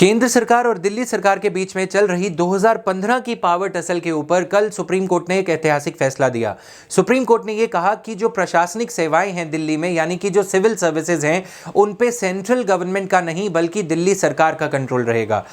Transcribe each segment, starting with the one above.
केंद्र सरकार और दिल्ली सरकार के बीच में चल रही 2015 की पावर टसल के ऊपर कल सुप्रीम कोर्ट ने एक ऐतिहासिक फैसला दिया। सुप्रीम कोर्ट ने यह कहा कि जो प्रशासनिक सेवाएं हैं दिल्ली में, यानी कि जो सिविल सर्विसेज हैं, उन पे सेंट्रल गवर्नमेंट का नहीं बल्कि दिल्ली सरकार का कंट्रोल रहेगा।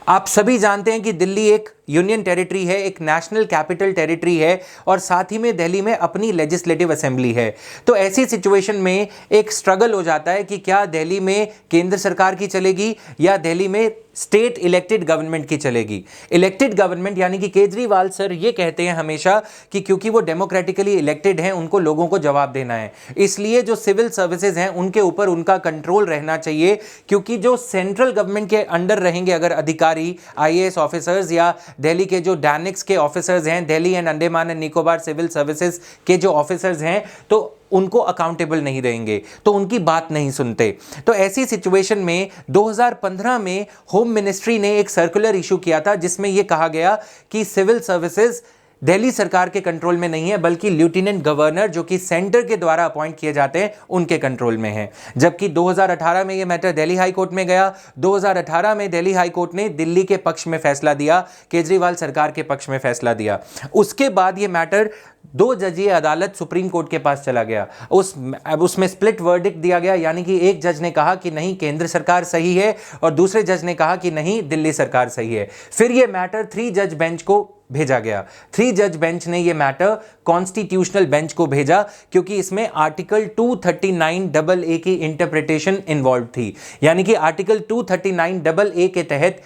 आप सभी जानते हैं कि दिल्ली एक यूनियन टेरिटरी है, एक नेशनल कैपिटल टेरिटरी है और साथ ही में दिल्ली में अपनी लेजिस्लेटिव असेंबली है। तो ऐसी सिचुएशन में एक स्ट्रगल हो जाता है कि क्या दिल्ली में केंद्र सरकार की चलेगी या दिल्ली में स्टेट इलेक्टेड गवर्नमेंट की चलेगी। इलेक्टेड गवर्नमेंट यानी कि केजरीवाल सर ये कहते हैं हमेशा कि क्योंकि वो डेमोक्रेटिकली इलेक्टेड हैं, उनको लोगों को जवाब देना है, इसलिए जो सिविल सर्विसेज हैं उनके ऊपर उनका कंट्रोल रहना चाहिए, क्योंकि जो सेंट्रल गवर्नमेंट के अंडर रहेंगे अगर अधिकारी, आईएएस ऑफिसर्स या दिल्ली के जो डैनिक्स के ऑफिसर्स हैं, Delhi and Andaman and Nicobar civil services के जो ऑफिसर्स हैं, तो उनको अकाउंटेबल नहीं रहेंगे, तो उनकी बात नहीं सुनते। तो ऐसी सिचुएशन में 2015 में होम मिनिस्ट्री ने एक सर्कुलर इशू किया था जिसमें यह कहा गया कि सिविल सर्विसेज दिल्ली सरकार के कंट्रोल में नहीं है बल्कि लेफ्टिनेंट गवर्नर जो कि सेंटर के द्वारा अपॉइंट किए जाते हैं उनके कंट्रोल में है। जबकि 2018 में यह मैटर दिल्ली हाई कोर्ट में गया। 2018 में दिल्ली हाई कोर्ट ने दिल्ली के पक्ष में फैसला दिया, केजरीवाल सरकार के पक्ष में फैसला दिया। उसके बाद यह मैटर 2 जजीय अदालत सुप्रीम कोर्ट के पास चला गया। उसमें स्प्लिट वर्डिक्ट दिया गया, यानी कि एक जज ने कहा कि नहीं केंद्र सरकार सही है और दूसरे जज ने कहा कि नहीं दिल्ली सरकार सही है। फिर यह मैटर 3 जज बेंच को भेजा गया। 3 जज बेंच ने यह मैटर कॉन्स्टिट्यूशनल बेंच को भेजा क्योंकि इसमें आर्टिकल 239AA की इंटरप्रिटेशन इन्वॉल्व थी। यानी कि आर्टिकल 239AA के तहत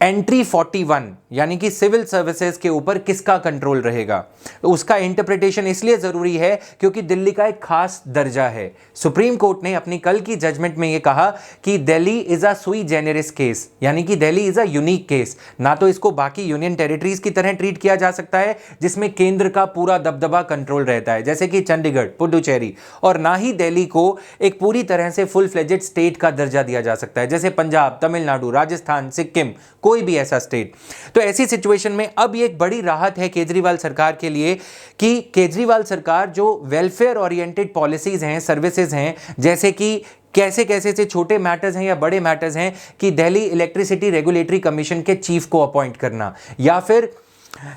एंट्री 41 यानी कि सिविल सर्विसेज के ऊपर किसका कंट्रोल रहेगा, तो उसका इंटरप्रिटेशन इसलिए जरूरी है क्योंकि दिल्ली का एक खास दर्जा है। सुप्रीम कोर्ट ने अपनी कल की जजमेंट में यह कहा कि दिल्ली इज अ सुई जेनेरिस केस, यानी कि Delhi is a unique case. ना तो इसको बाकी यूनियन टेरिटरीज की तरह ट्रीट किया जा सकता है जिसमें केंद्र का पूरा दबदबा कंट्रोल रहता है जैसे कि चंडीगढ़, पुडुचेरी, और ना ही दिल्ली को एक पूरी तरह से फुल फ्लेजेड स्टेट का दर्जा दिया जा सकता है जैसे पंजाब, तमिलनाडु, राजस्थान, सिक्किम, कोई भी ऐसा स्टेट। तो ऐसी सिचुएशन में अब ये एक बड़ी राहत है केजरीवाल सरकार के लिए कि केजरीवाल सरकार जो वेलफेयर ओरिएंटेड पॉलिसीज हैं, सर्विसेज हैं, जैसे कि कैसे कैसे से छोटे मैटर्स हैं या बड़े मैटर्स हैं कि दिल्ली इलेक्ट्रिसिटी रेगुलेटरी कमीशन के चीफ को अपॉइंट करना या फिर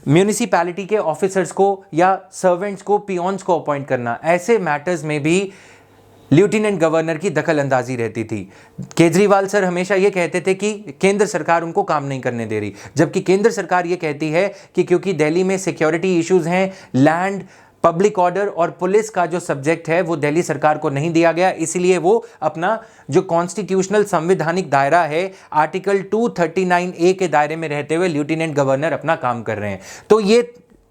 म्यूनिसिपैलिटी के ऑफिसर्स को या सर्वेंट्स को, पियोन्स को अपॉइंट करना, ऐसे मैटर्स में भी लेफ्टिनेंट गवर्नर की दखल अंदाजी रहती थी। केजरीवाल सर हमेशा ये कहते थे कि केंद्र सरकार उनको काम नहीं करने दे रही, जबकि केंद्र सरकार ये कहती है कि क्योंकि दिल्ली में सिक्योरिटी इश्यूज हैं, लैंड, पब्लिक ऑर्डर और पुलिस का जो सब्जेक्ट है वो दिल्ली सरकार को नहीं दिया गया, इसीलिए वो अपना जो कॉन्स्टिट्यूशनल संवैधानिक दायरा है आर्टिकल 239A के दायरे में रहते हुए लेफ्टिनेंट गवर्नर अपना काम कर रहे हैं। तो ये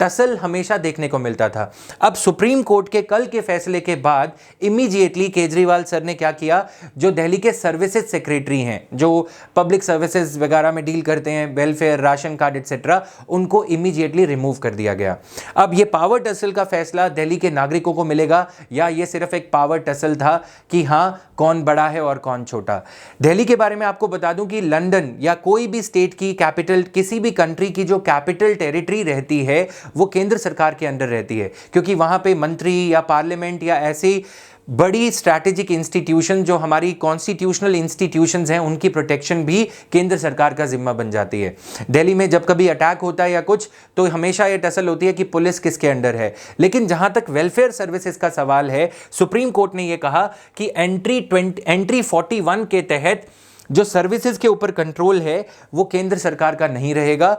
टसल हमेशा देखने को मिलता था। अब सुप्रीम कोर्ट के कल के फैसले के बाद इमीडिएटली केजरीवाल सर ने क्या किया, जो दिल्ली के सर्विसेज सेक्रेटरी हैं, जो पब्लिक सर्विसेज वगैरह में डील करते हैं, वेलफेयर, राशन कार्ड एटसेट्रा, उनको इमीडिएटली रिमूव कर दिया गया। अब ये पावर टसल का फैसला दिल्ली के नागरिकों को मिलेगा या ये सिर्फ एक पावर टसल था कि हाँ कौन बड़ा है और कौन छोटा। दिल्ली के बारे में आपको बता दूं कि लंदन या कोई भी स्टेट की कैपिटल, किसी भी कंट्री की जो कैपिटल टेरिटरी रहती है वो केंद्र सरकार के अंडर रहती है, क्योंकि वहां पे मंत्री या पार्लियामेंट या ऐसी बड़ी स्ट्रैटेजिक इंस्टीट्यूशन जो हमारी कॉन्स्टिट्यूशनल इंस्टीट्यूशंस हैं उनकी प्रोटेक्शन भी केंद्र सरकार का जिम्मा बन जाती है। दिल्ली में जब कभी अटैक होता है या कुछ तो हमेशा ये टसल होती है कि पुलिस किसके अंडर है, लेकिन जहां तक वेलफेयर सर्विसेज का सवाल है, सुप्रीम कोर्ट ने यह कहा कि एंट्री 41 के तहत जो सर्विसेज के ऊपर कंट्रोल है वो केंद्र सरकार का नहीं रहेगा,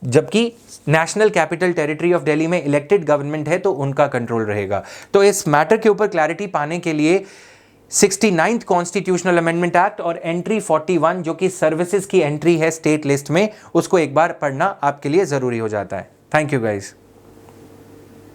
जबकि national capital territory of Delhi में इलेक्टेड गवर्नमेंट है तो उनका कंट्रोल रहेगा। तो इस मैटर के ऊपर क्लैरिटी पाने के लिए 69th कॉन्स्टिट्यूशनल अमेंडमेंट एक्ट और एंट्री 41 जो कि सर्विसेज की एंट्री है स्टेट लिस्ट में, उसको एक बार पढ़ना आपके लिए जरूरी हो जाता है। Thank you guys.